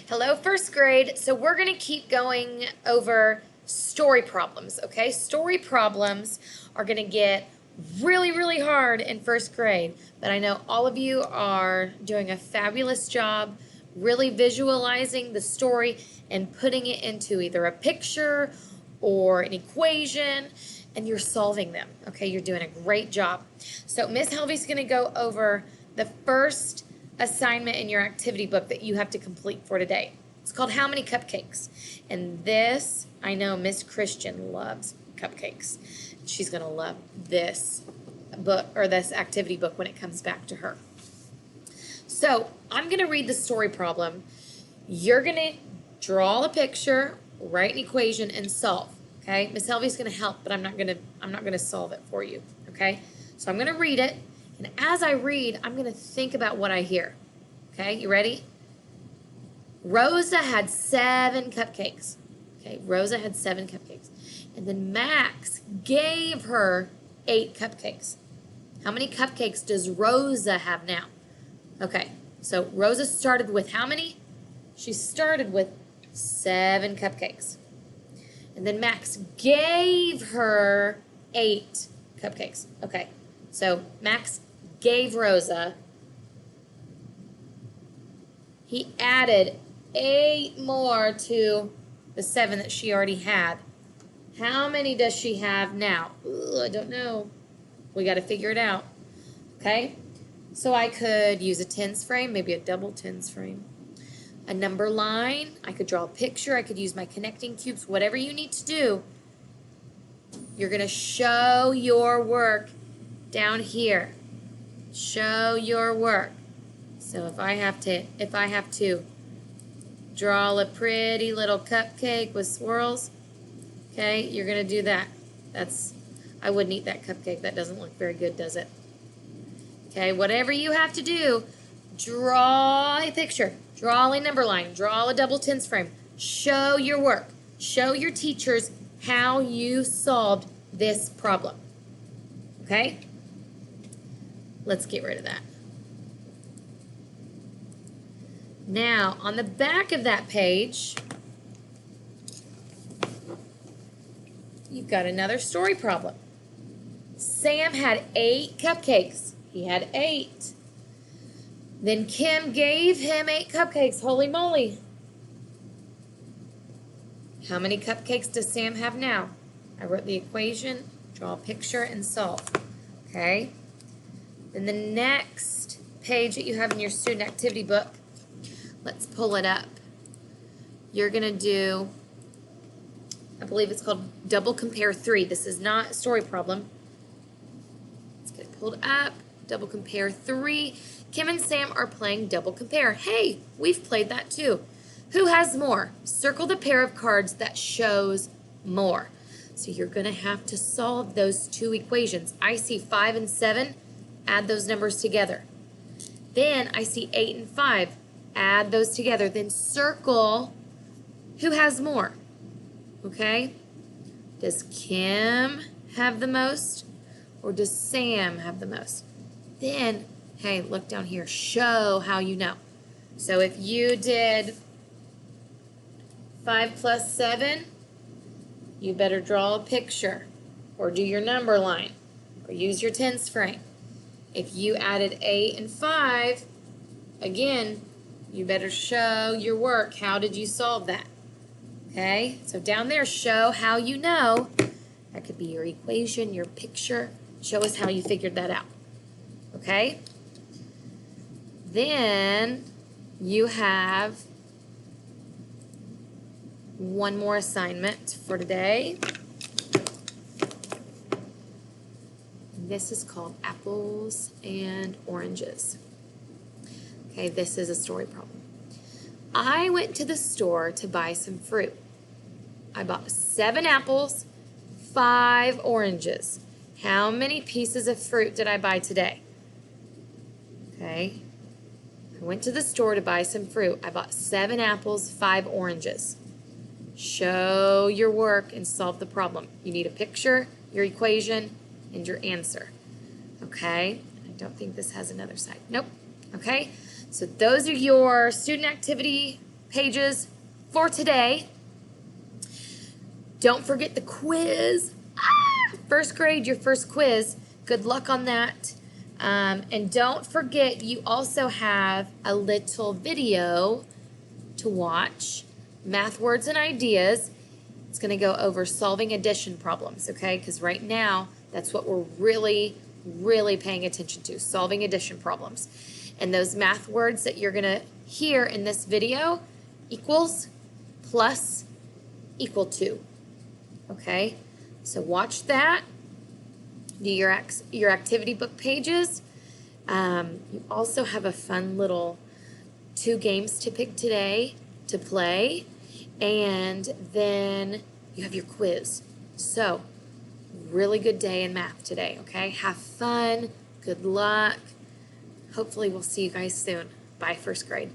Hello, first grade. So we're going to keep going over story problems, okay? Story problems are going to get really, really hard in first grade, but I know all of you are doing a fabulous job really visualizing the story and putting it into either a picture or an equation, and you're solving them, okay? You're doing a great job. So Miss Helvey's going to go over the first assignment in your activity book that you have to complete for today. It's called How Many Cupcakes? And this, I know Miss Christian loves cupcakes. She's going to love this book or this activity book when it comes back to her. So I'm going to read the story problem. You're going to draw a picture, write an equation, and solve. Okay, Miss Helvey's going to help, but I'm not going to solve it for you. Okay, so I'm going to read it. And as I read, I'm going to think about what I hear. Okay, you ready? Rosa had 7 cupcakes. Okay, Rosa had 7 cupcakes. And then Max gave her 8 cupcakes. How many cupcakes does Rosa have now? Okay, so Rosa started with how many? She started with 7 cupcakes. And then Max gave her 8 cupcakes. Okay, so Max gave Rosa, he added 8 more to the 7 that she already had. How many does she have now? Ooh, I don't know. We got to figure it out. Okay, so I could use a tens frame, maybe a double tens frame. A number line, I could draw a picture, I could use my connecting cubes, whatever you need to do. You're going to show your work down here. Show your work. So if I have to draw a pretty little cupcake with swirls, okay, you're going to do that. I wouldn't eat that cupcake. That doesn't look very good, does it? Okay, whatever you have to do, draw a picture, draw a number line, draw a double tens frame. Show your work. Show your teachers how you solved this problem. Okay? Let's get rid of that. Now, on the back of that page, you've got another story problem. Sam had 8 cupcakes. He had 8. Then Kim gave him 8 cupcakes. Holy moly. How many cupcakes does Sam have now? I wrote the equation, draw a picture, and solve. Okay? Then the next page that you have in your student activity book, let's pull it up. You're going to do, I believe it's called double compare 3. This is not a story problem. Let's get it pulled up. Double compare 3. Kim and Sam are playing double compare. Hey, we've played that too. Who has more? Circle the pair of cards that shows more. So you're going to have to solve those 2 equations. I see 5 and 7. Add those numbers together. Then I see 8 and 5. Add those together. Then circle who has more. Okay? Does Kim have the most or does Sam have the most? Then, hey, look down here. Show how you know. So if you did 5 plus 7, you better draw a picture or do your number line or use your tens frame. If you added 8 and 5, again, you better show your work. How did you solve that? Okay, so down there, show how you know. That could be your equation, your picture. Show us how you figured that out. Okay? Then you have one more assignment for today. This is called apples and oranges. Okay, this is a story problem. I went to the store to buy some fruit. I bought 7 apples, 5 oranges. How many pieces of fruit did I buy today? Okay, I went to the store to buy some fruit. I bought 7 apples, 5 oranges. Show your work and solve the problem. You need a picture, your equation, and your answer. Okay, I don't think this has another side. Nope. Okay, so those are your student activity pages for today. Don't forget the quiz. First grade, your first quiz. Good luck on that. And don't forget, you also have a little video to watch. Math words and ideas. It's going to go over solving addition problems, okay? Because right now, that's what we're really, really paying attention to, solving addition problems. And those math words that you're going to hear in this video, equals, plus, equal to, okay? So watch that. Do your activity book pages. You also have a fun little 2 games to pick today to play. And then you have your quiz. So, really good day in math today, okay? Have fun. Good luck. Hopefully we'll see you guys soon. Bye, first grade.